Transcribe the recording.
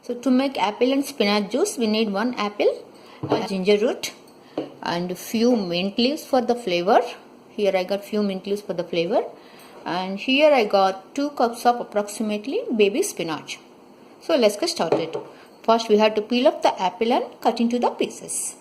So to make apple and spinach juice, we need 1 apple, a ginger root, and few mint leaves for the flavor. Here I got few mint leaves for the flavor, and here I got 2 cups of approximately baby spinach. So let's get started. First we have to peel off the apple and cut into the pieces.